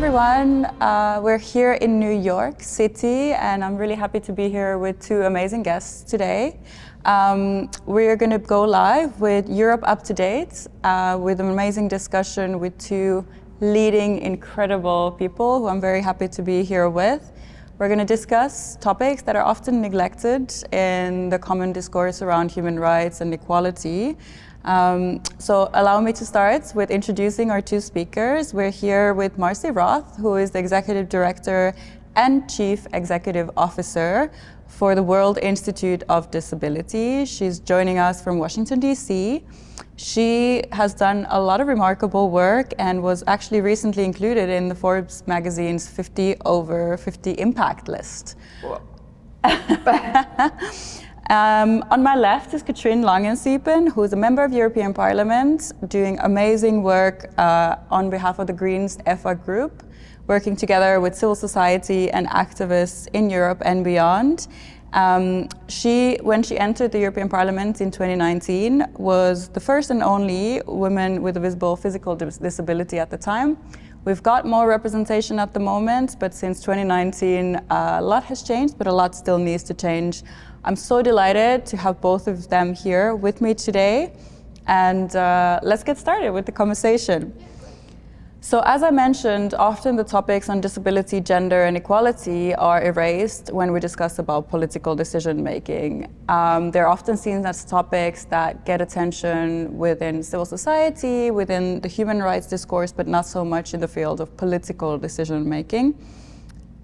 everyone. We're here in New York City, and I'm really happy to be here with two amazing guests today. We're going to go live with Europe Up to Date with an amazing discussion with two leading, incredible people who I'm very happy to be here with. We're going to discuss topics that are often neglected in the common discourse around human rights and equality. So allow me to start with introducing our two speakers. We're here with Marcy Roth, who is the Executive Director and Chief Executive Officer for the World Institute of Disability. She's joining us from Washington, D.C. She has done a lot of remarkable work and was actually recently included in the Forbes magazine's 50 over 50 impact list. On my left is Katrine Langensiepen, who is a member of European Parliament, doing amazing work on behalf of the Greens EFA group, working together with civil society and activists in Europe and beyond. When she entered the European Parliament in 2019, was the first and only woman with a visible physical disability at the time. We've got more representation at the moment, but since 2019, a lot has changed, but a lot still needs to change. I'm so delighted to have both of them here with me today, and let's get started with the conversation. So as I mentioned, often the topics on disability, gender, and equality are erased when we discuss about political decision making. They're often seen as topics that get attention within civil society, within the human rights discourse, but not so much in the field of political decision making.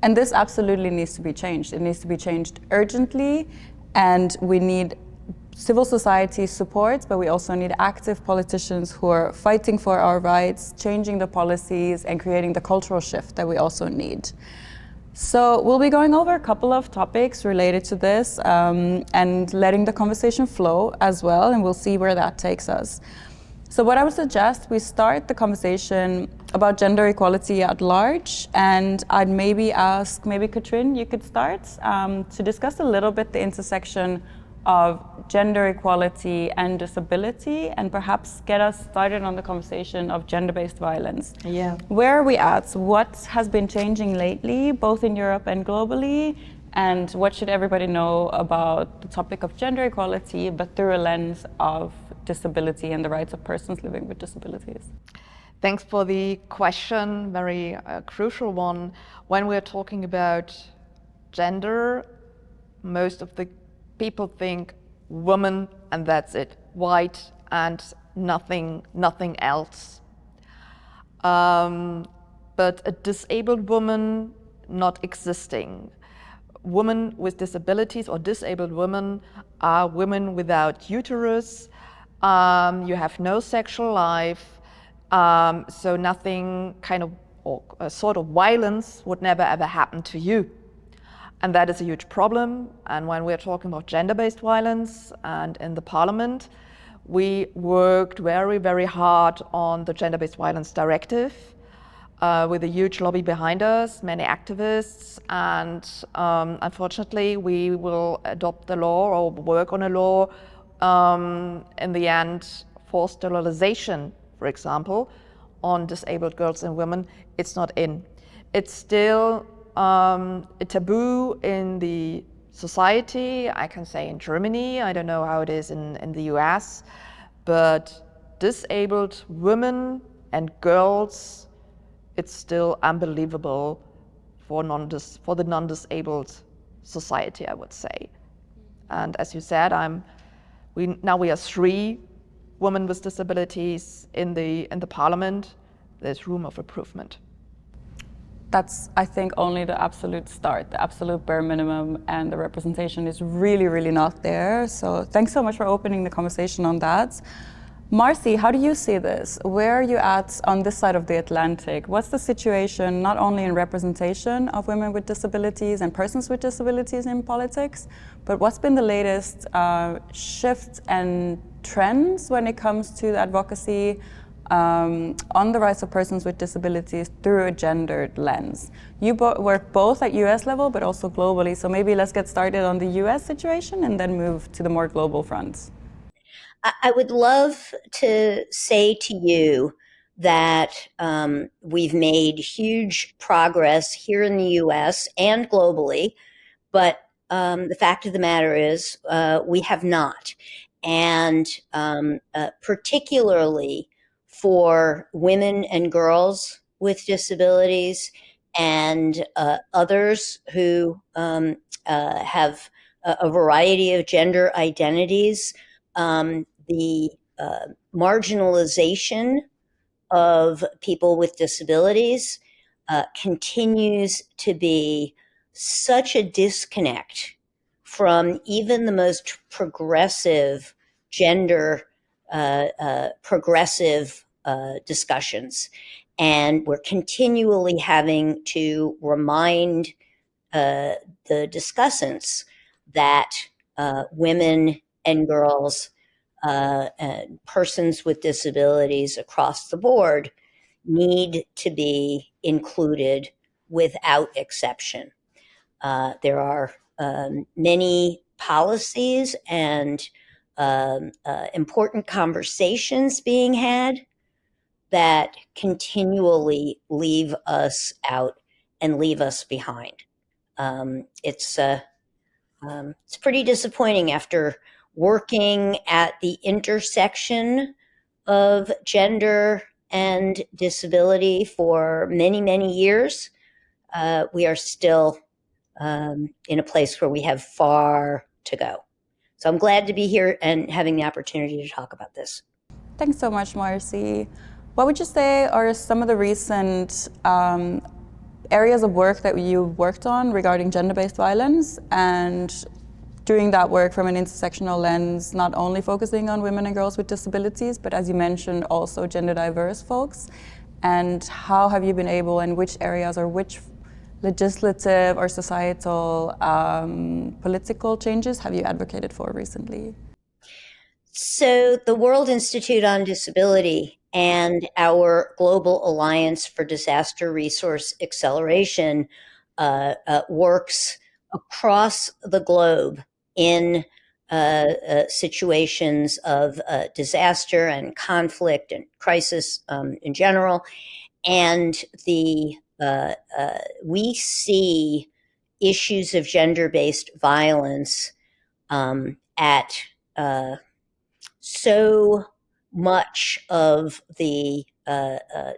And this absolutely needs to be changed. It needs to be changed urgently, and we need civil society support, but we also need active politicians who are fighting for our rights, changing the policies, and creating the cultural shift that we also need. So we'll be going over a couple of topics related to this and letting the conversation flow as well, and we'll see where that takes us. So what I would suggest, we start the conversation about gender equality at large, and I'd maybe ask, Katrine, you could start to discuss a little bit the intersection of gender equality and disability, and perhaps get us started on the conversation of gender-based violence. Yeah. Where are we at? What has been changing lately, both in Europe and globally? And what should everybody know about the topic of gender equality, but through a lens of disability and the rights of persons living with disabilities? Thanks for the question, very crucial one. When we're talking about gender, most of the people think woman and that's it, white and nothing else. But a disabled woman not existing. Women with disabilities or disabled women are women without uterus. You have no sexual life, so nothing or a sort of violence would never ever happen to you. And that is a huge problem. And when we're talking about gender-based violence, and in the parliament, we worked very, very hard on the gender-based violence directive with a huge lobby behind us, many activists, and unfortunately, we will adopt the law or work on a law in the end for sterilization, for example, on disabled girls and women. It's not in. It's still a taboo in the society, I can say in Germany, I don't know how it is in the US, but disabled women and girls, it's still unbelievable for the non-disabled society, I would say. And as you said, we are 3 women with disabilities in the parliament. There's room of improvement. That's, I think, only the absolute start, the absolute bare minimum, and the representation is really, really not there. So thanks so much for opening the conversation on that. Marcy, how do you see this? Where are you at on this side of the Atlantic? What's the situation, not only in representation of women with disabilities and persons with disabilities in politics, but what's been the latest shifts and trends when it comes to the advocacy on the rights of persons with disabilities through a gendered lens? You work both at US level, but also globally. So maybe let's get started on the US situation and then move to the more global fronts. I would love to say to you that we've made huge progress here in the US and globally, but the fact of the matter is we have not. And particularly for women and girls with disabilities and others who have a variety of gender identities, the marginalization of people with disabilities continues to be such a disconnect from even the most progressive gender progressive discussions. And we're continually having to remind the discussants that women and girls, persons with disabilities across the board need to be included without exception. There are many policies and important conversations being had that continually leave us out and leave us behind. It's pretty disappointing after working at the intersection of gender and disability for many, many years. We are still in a place where we have far to go. So I'm glad to be here and having the opportunity to talk about this. Thanks so much, Marcy. What would you say are some of the recent areas of work that you've worked on regarding gender-based violence, and doing that work from an intersectional lens, not only focusing on women and girls with disabilities, but as you mentioned, also gender diverse folks? And how have you been able, and which areas or which legislative or societal political changes have you advocated for recently? So the World Institute on Disability and our Global Alliance for Disaster Resource Acceleration works across the globe in situations of disaster and conflict and crisis in general. And we see issues of gender-based violence at so much of the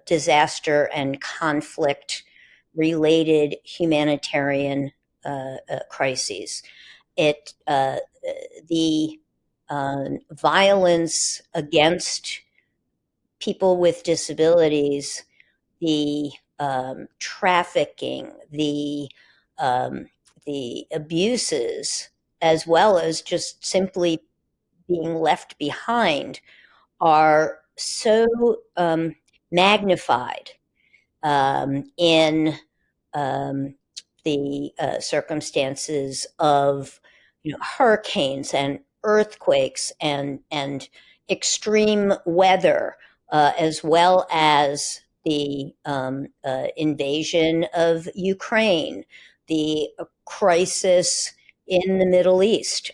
disaster and conflict related humanitarian crises. The violence against people with disabilities, the trafficking, the abuses, as well as just simply being left behind, are so magnified in the circumstances of hurricanes and earthquakes and extreme weather, as well as the invasion of Ukraine, the crisis in the Middle East.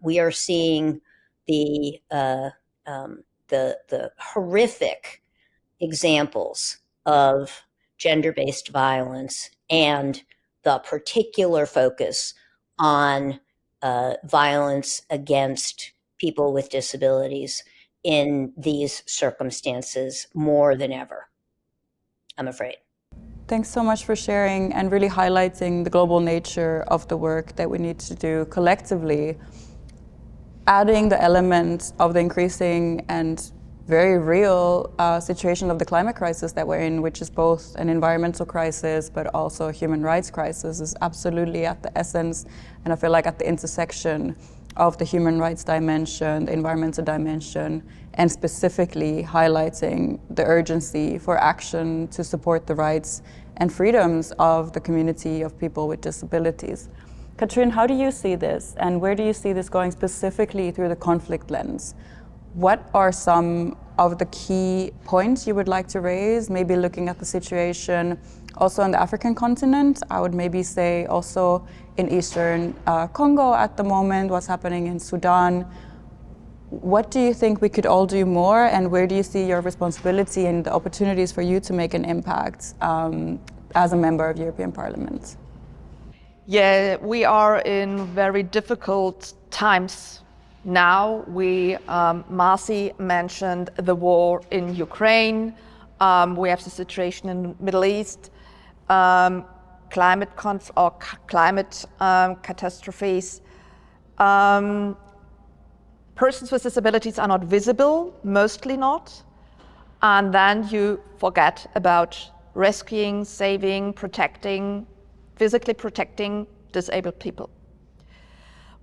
We are seeing the horrific examples of gender-based violence and the particular focus on violence against people with disabilities in these circumstances more than ever, I'm afraid. Thanks so much for sharing and really highlighting the global nature of the work that we need to do collectively, adding the element of the increasing and very real situation of the climate crisis that we're in, which is both an environmental crisis but also a human rights crisis, is absolutely at the essence, and I feel like at the intersection of the human rights dimension, the environmental dimension, and specifically highlighting the urgency for action to support the rights and freedoms of the community of people with disabilities. Katrine, how do you see this, and where do you see this going specifically through the conflict lens? What are some of the key points you would like to raise, maybe looking at the situation also on the African continent? I would maybe say also in Eastern Congo at the moment, what's happening in Sudan. what do you think we could all do more, and where do you see your responsibility and the opportunities for you to make an impact as a member of European Parliament? Yeah, we are in very difficult times now. Marcy mentioned the war in Ukraine. We have the situation in the Middle East, climate catastrophes. Persons with disabilities are not visible, mostly not. And then you forget about rescuing, saving, protecting, physically protecting disabled people.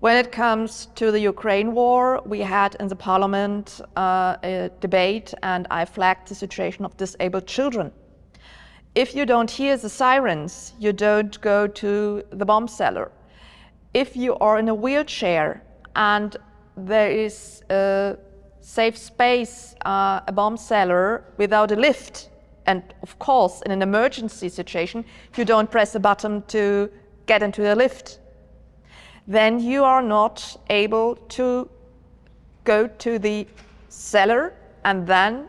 When it comes to the Ukraine war, we had in the parliament a debate, and I flagged the situation of disabled children. If you don't hear the sirens, you don't go to the bomb cellar. If you are in a wheelchair and there is a safe space, a bomb cellar without a lift, and of course, in an emergency situation, you don't press a button to get into the lift, then you are not able to go to the cellar, and then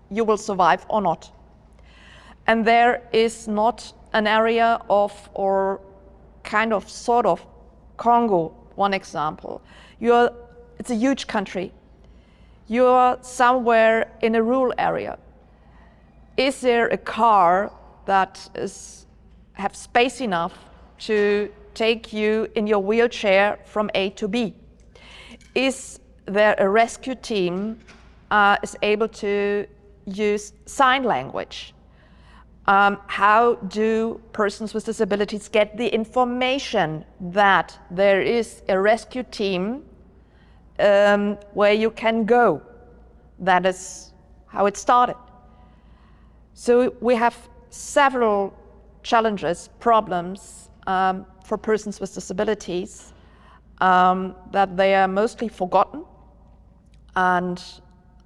you will survive or not. And there is not an area of, or kind of, sort of, Congo, one example. It's a huge country. You're somewhere in a rural area. Is there a car that have space enough to take you in your wheelchair from A to B? Is there a rescue team is able to use sign language? How do persons with disabilities get the information that there is a rescue team where you can go? That is how it started. So we have several challenges, problems for persons with disabilities that they are mostly forgotten, and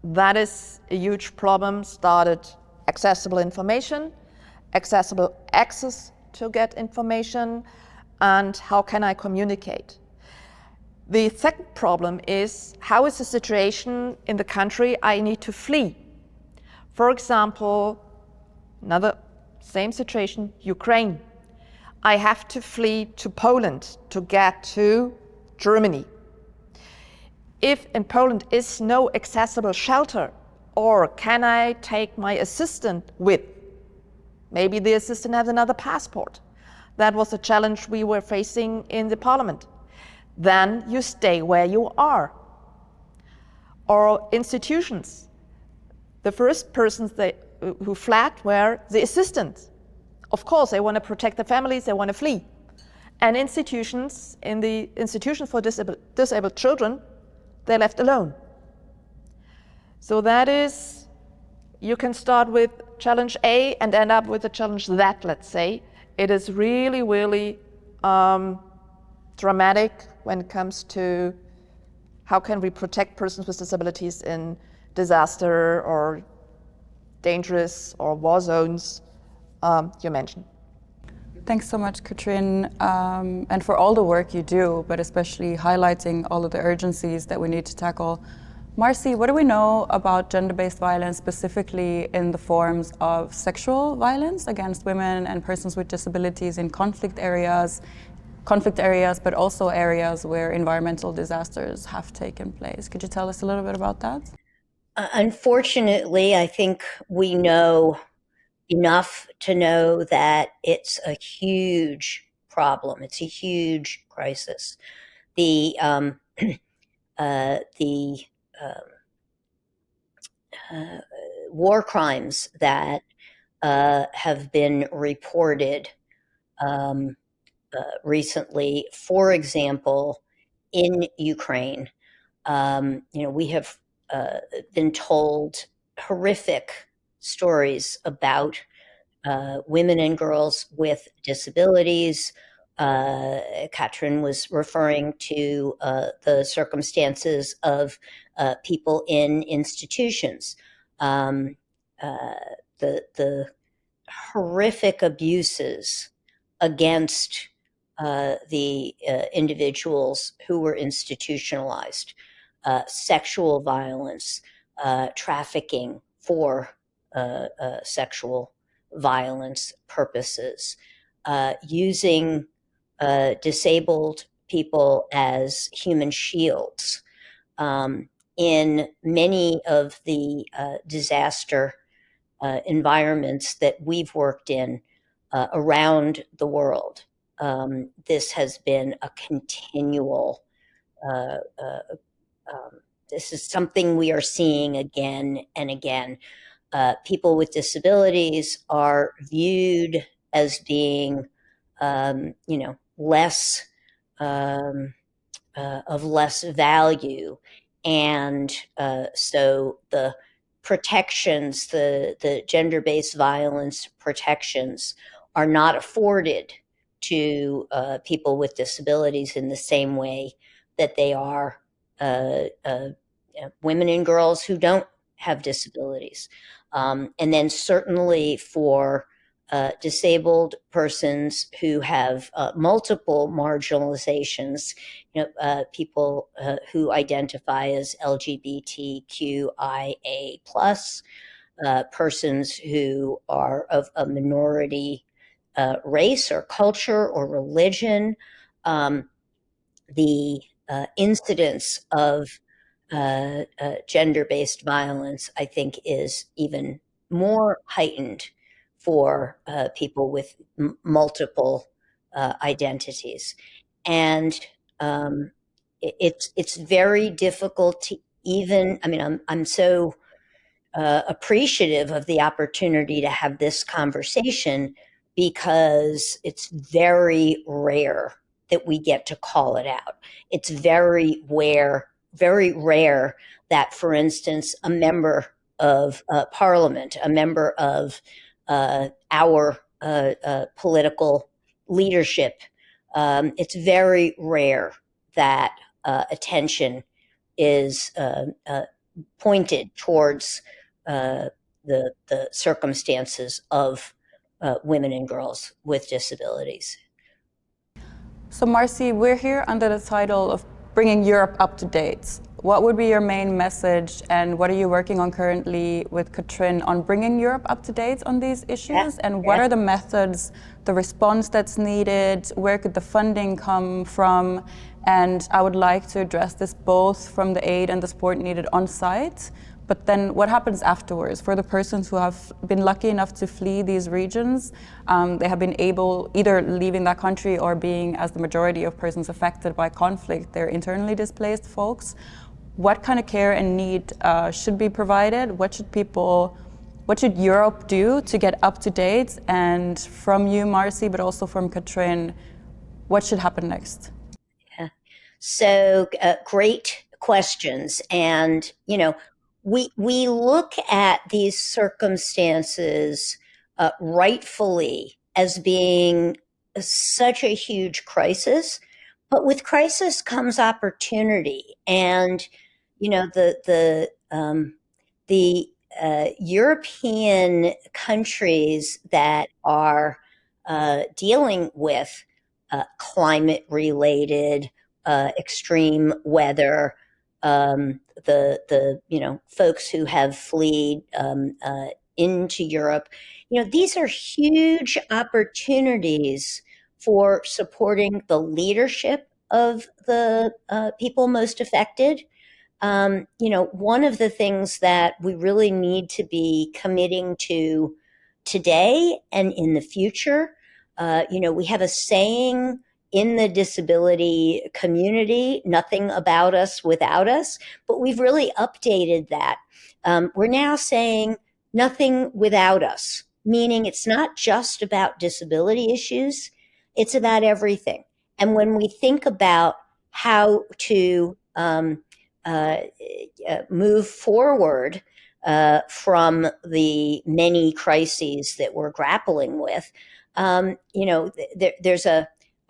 that is a huge problem. Started accessible information, accessible access to get information, and how can I communicate? The second problem is, how is the situation in the country I need to flee? For example, another same situation, Ukraine. I have to flee to Poland to get to Germany. If in Poland is no accessible shelter, or can I take my assistant with? Maybe the assistant has another passport. That was a challenge we were facing in the parliament. Then you stay where you are. Or institutions. The first persons who fled were the assistants. Of course, they want to protect their families, they want to flee. And institutions, in the institution for disabled children, they're left alone. So that is, you can start with challenge A and end up with a challenge Z, let's say. It is really, really dramatic when it comes to how can we protect persons with disabilities in disaster or dangerous or war zones you mentioned. Thanks so much, Katrine, and for all the work you do, but especially highlighting all of the urgencies that we need to tackle. Marcy, what do we know about gender-based violence, specifically in the forms of sexual violence against women and persons with disabilities in conflict areas, but also areas where environmental disasters have taken place? Could you tell us a little bit about that? Unfortunately, I think we know enough to know that it's a huge problem. It's a huge crisis. The war crimes that have been reported recently, for example, in Ukraine, we have been told horrific stories about women and girls with disabilities. Katrine was referring to the circumstances of people in institutions. The horrific abuses against the individuals who were institutionalized. sexual violence, trafficking for sexual violence purposes, using disabled people as human shields. In many of the disaster environments that we've worked in around the world, this has been a continual, this is something we are seeing again and again. People with disabilities are viewed as being, less, of less value. And so the protections, the gender-based violence protections are not afforded to people with disabilities in the same way that they are women and girls who don't have disabilities. And then certainly for disabled persons who have multiple marginalizations, people who identify as LGBTQIA+, persons who are of a minority race or culture or religion, the incidence of gender-based violence, I think, is even more heightened for people with multiple identities. And it's very difficult to even, I'm so appreciative of the opportunity to have this conversation, because it's very rare that we get to call it out. It's very rare that, for instance, a member of parliament, a member of our political leadership, it's very rare that attention is pointed towards the circumstances of women and girls with disabilities. So Marcy, we're here under the title of bringing Europe up to date. What would be your main message, and what are you working on currently with Katrine on bringing Europe up to date on these issues? And what are the methods, the response that's needed? Where could the funding come from? And I would like to address this both from the aid and the support needed on site, but then what happens afterwards for the persons who have been lucky enough to flee these regions? They have been able, either leaving that country or being, as the majority of persons affected by conflict, they're internally displaced folks. What kind of care and need should be provided? What should Europe do to get up to date? And from you, Marcy, but also from Katrine, what should happen next? Yeah. So great questions. And, we look at these circumstances rightfully as being such a huge crisis, but with crisis comes opportunity. And the European countries that are dealing with climate-related extreme weather, the folks who have fled into Europe, these are huge opportunities for supporting the leadership of the people most affected. One of the things that we really need to be committing to today and in the future, we have a saying in the disability community, nothing about us without us, but we've really updated that. We're now saying nothing without us, meaning it's not just about disability issues, it's about everything. And when we think about how to move forward from the many crises that we're grappling with, there's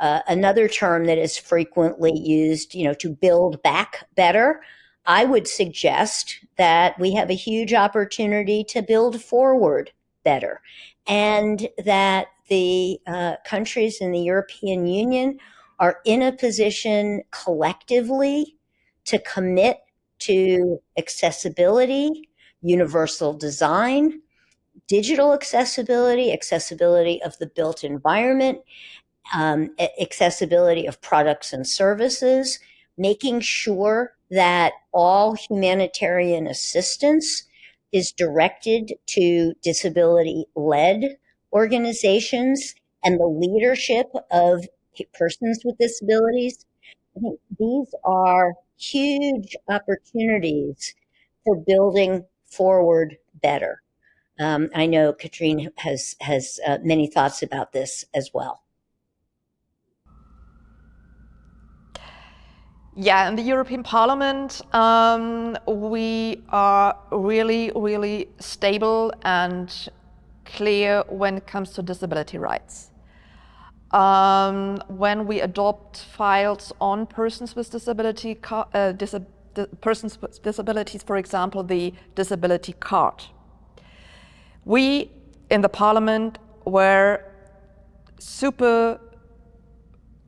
another term that is frequently used, to build back better. I would suggest that we have a huge opportunity to build forward better, and that the countries in the European Union are in a position collectively to commit to accessibility, universal design, digital accessibility, accessibility of the built environment, accessibility of products and services, making sure that all humanitarian assistance is directed to disability-led organizations and the leadership of persons with disabilities. I think these are huge opportunities for building forward better. I know Katrine has many thoughts about this as well. Yeah, in the European Parliament, we are really, really stable and clear when it comes to disability rights. When we adopt files on persons with persons with disabilities, for example, the disability card, we in the Parliament were super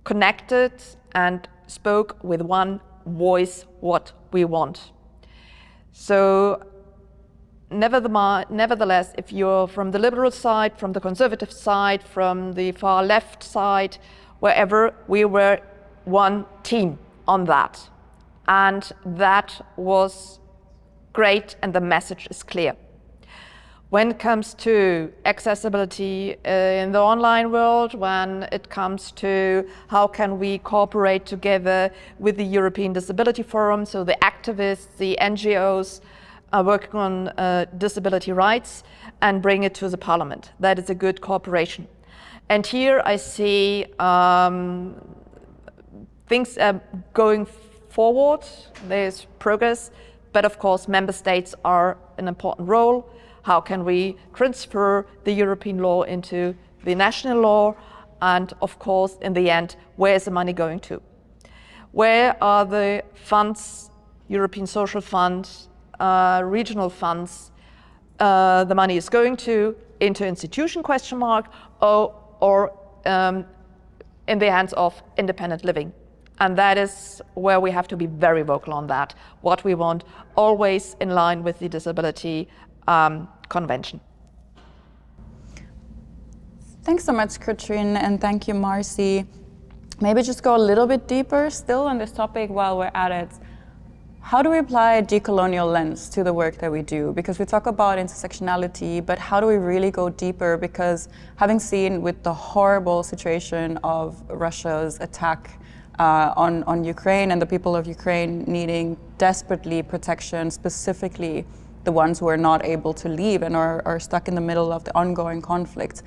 connected and spoke with one voice what we want. So nevertheless, if you're from the liberal side, from the conservative side, from the far left side, wherever, we were one team on that. And that was great, and the message is clear. When it comes to accessibility in the online world, when it comes to how can we cooperate together with the European Disability Forum, so the activists, the NGOs are working on disability rights and bring it to the Parliament. That is a good cooperation. And here I see things going forward, there's progress, but of course member states are an important role. How can we transfer the European law into the national law? And of course, in the end, where is the money going to? Where are the funds, European Social Fund, regional funds, the money is going to, into institution question mark, or in the hands of independent living? And that is where we have to be very vocal on that, what we want, always in line with the disability convention. Thanks so much, Katrine, and thank you, Marcy. Maybe just go a little bit deeper still on this topic while we're at it. How do we apply a decolonial lens to the work that we do? Because we talk about intersectionality, but how do we really go deeper? Because having seen with the horrible situation of Russia's attack on Ukraine and the people of Ukraine needing desperately protection, specifically the ones who are not able to leave and are stuck in the middle of the ongoing conflict.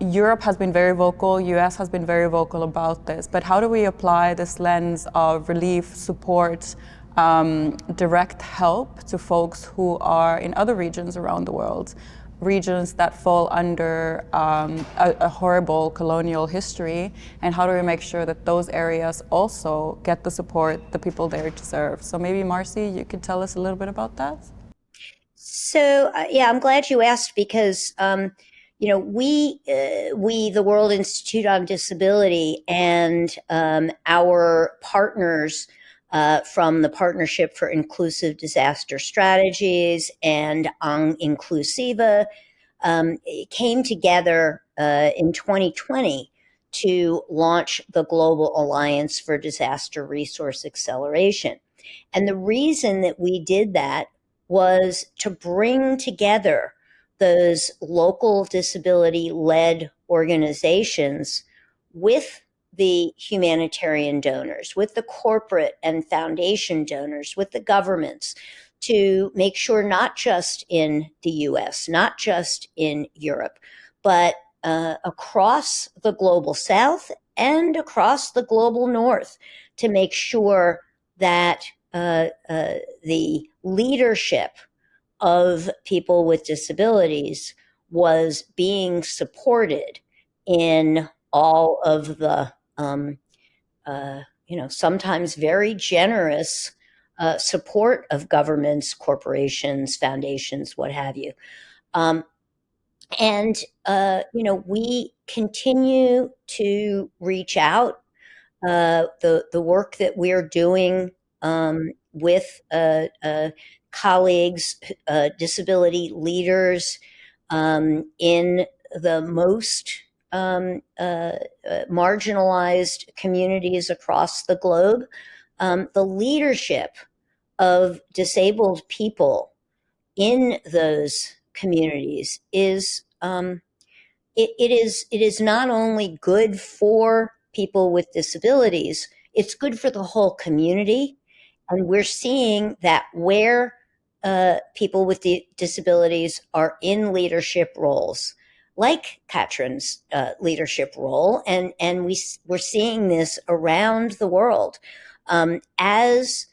Europe has been very vocal, US has been very vocal about this, but how do we apply this lens of relief, support, direct help to folks who are in other regions around the world, regions that fall under a horrible colonial history, and how do we make sure that those areas also get the support the people there deserve? So maybe Marcy, you could tell us a little bit about that? So yeah, I'm glad you asked because you know, we, the World Institute on Disability, and our partners from the Partnership for Inclusive Disaster Strategies and Inclusiva came together in 2020 to launch the Global Alliance for Disaster Resource Acceleration. And the reason that we did that was to bring together those local disability-led organizations with the humanitarian donors, with the corporate and foundation donors, with the governments, to make sure not just in the US, not just in Europe, but across the global South and across the global North, to make sure that the leadership of people with disabilities was being supported in all of the, you know, sometimes very generous support of governments, corporations, foundations, what have you. And, you know, we continue to reach out. The work that we're doing with colleagues, disability leaders in the most marginalized communities across the globe. The leadership of disabled people in those communities is it is not only good for people with disabilities, it's good for the whole community. And we're seeing that where people with disabilities are in leadership roles, like Katrin's leadership role, and we're seeing this around the world, as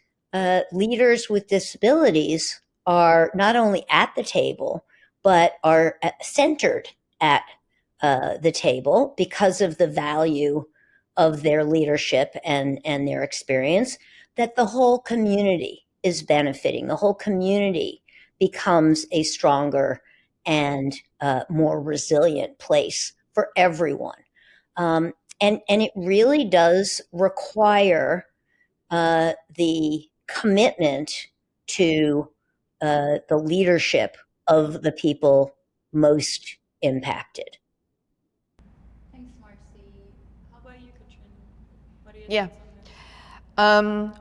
leaders with disabilities are not only at the table, but are centered at the table because of the value of their leadership and their experience, that the whole community is benefiting. The whole community becomes a stronger and more resilient place for everyone. And it really does require the commitment to the leadership of the people most impacted. Thanks, Marcy. How about you, Katrine? What do you Yeah. think on this?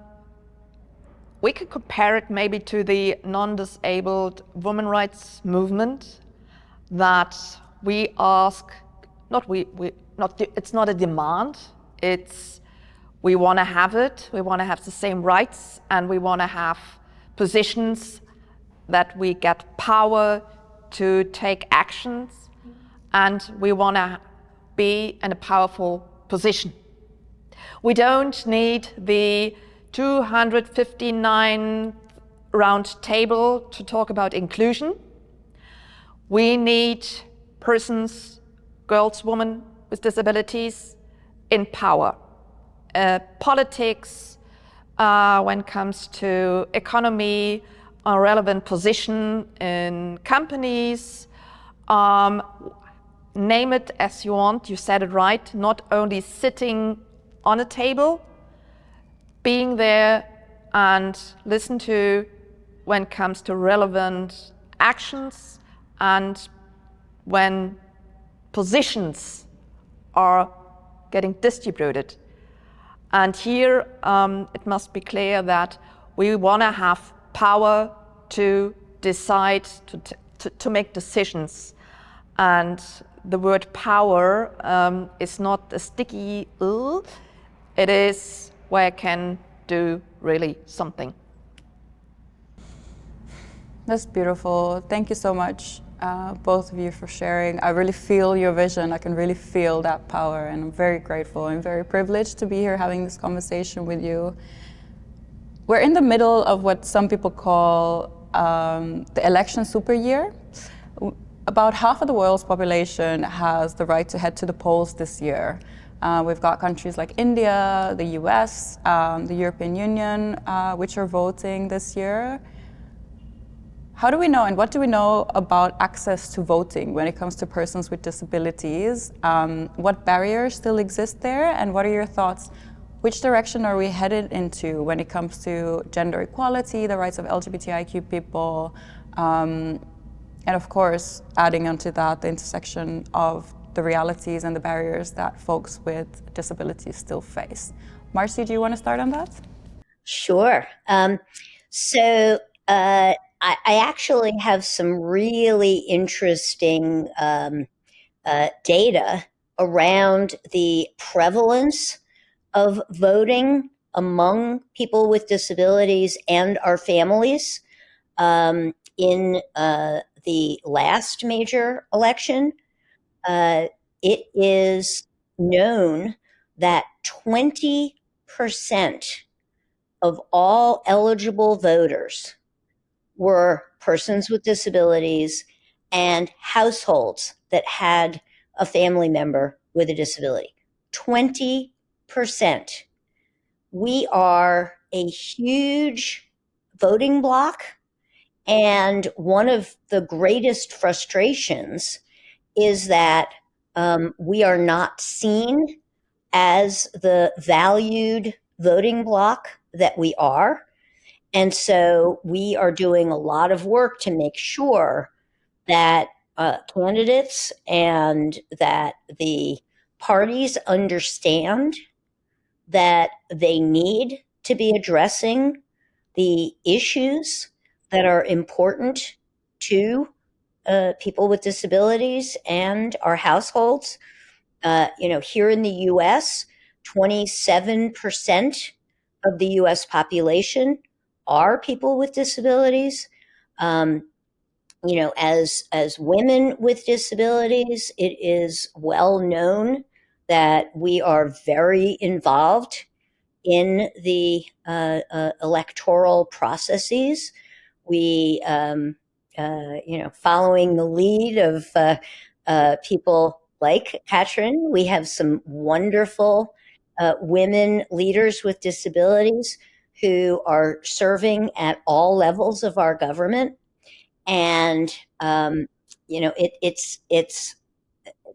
We could compare it maybe to the non-disabled women rights movement, that we ask, it's not a demand, it's we want to have it, we want to have the same rights, and we want to have positions that we get power to take actions, and we want to be in a powerful position. We don't need the 259 round table to talk about inclusion. We need persons, girls, women with disabilities in power. Politics, when it comes to economy, a relevant position in companies, name it as you want, you said it right, not only sitting on a table, being there and listen to when it comes to relevant actions and when positions are getting distributed. And here it must be clear that we want to have power to decide, to make decisions. And the word power is not a sticky, it is where I can do really something. That's beautiful. Thank you so much, both of you, for sharing. I really feel your vision. I can really feel that power, and I'm very grateful and very privileged to be here having this conversation with you. We're in the middle of what some people call the election super year. About half of the world's population has the right to head to the polls this year. We've got countries like India, the US, the European Union, which are voting this year. How do we know, and what do we know about access to voting when it comes to persons with disabilities? What barriers still exist there, and what are your thoughts? Which direction are we headed into when it comes to gender equality, the rights of LGBTIQ people, and of course, adding onto that, the intersection of the realities and the barriers that folks with disabilities still face. Marcy, do you want to start on that? Sure. I actually have some really interesting data around the prevalence of voting among people with disabilities and our families in the last major election. It is known that 20% of all eligible voters were persons with disabilities and households that had a family member with a disability. 20%. We are a huge voting bloc, and one of the greatest frustrations is that we are not seen as the valued voting bloc that we are. And so we are doing a lot of work to make sure that candidates and that the parties understand that they need to be addressing the issues that are important to people with disabilities and our households. Here in the US, 27% of the US population are people with disabilities. As women with disabilities, it is well known that we are very involved in the electoral processes. We, following the lead of people like Katrin, we have some wonderful women leaders with disabilities who are serving at all levels of our government. And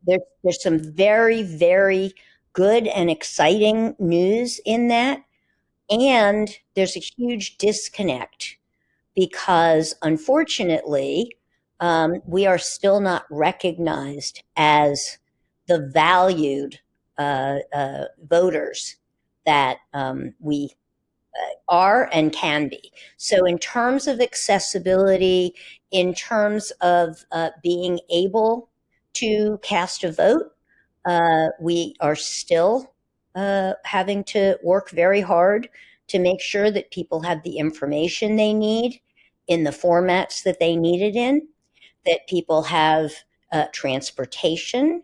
there's some very, very good and exciting news in that, and there's a huge disconnect because, unfortunately, we are still not recognized as the valued voters that we are and can be. So in terms of accessibility, in terms of being able to cast a vote, we are still having to work very hard to make sure that people have the information they need in the formats that they need it in, that people have transportation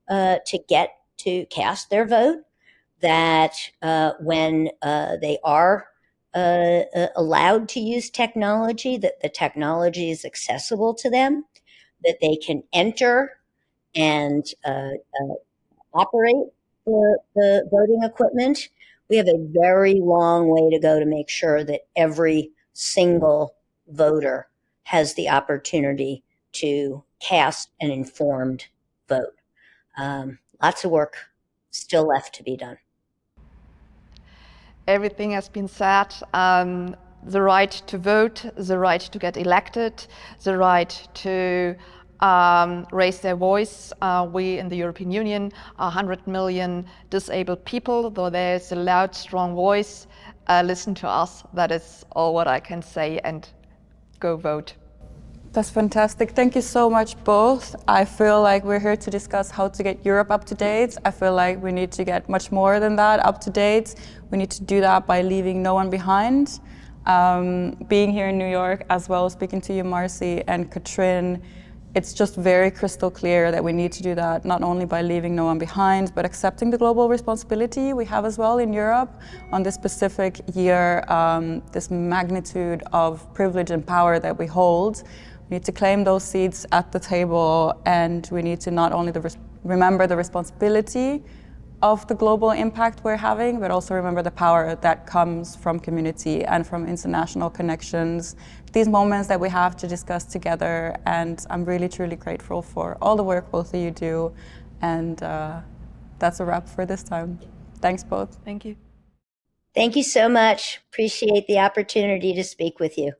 to get to cast their vote, that when they are allowed to use technology, that the technology is accessible to them, that they can enter and operate the voting equipment. We have a very long way to go to make sure that every single voter has the opportunity to cast an informed vote. Lots of work still left to be done. Everything has been said. The right to vote, the right to get elected, the right to raise their voice. We in the European Union are 100 million disabled people, though there's a loud, strong voice. Listen to us. That is all what I can say, and go vote. That's fantastic. Thank you so much, both. I feel like we're here to discuss how to get Europe up to date. I feel like we need to get much more than that up to date. We need to do that by leaving no one behind. Being here in New York, as well as speaking to you, Marcy and Katrine, it's just very crystal clear that we need to do that, not only by leaving no one behind, but accepting the global responsibility we have as well in Europe on this specific year, this magnitude of privilege and power that we hold. We need to claim those seats at the table, and we need to not only remember the responsibility of the global impact we're having, but also remember the power that comes from community and from international connections, these moments that we have to discuss together. And I'm really, truly grateful for all the work both of you do. And that's a wrap for this time. Thanks both. Thank you. Thank you so much. Appreciate the opportunity to speak with you.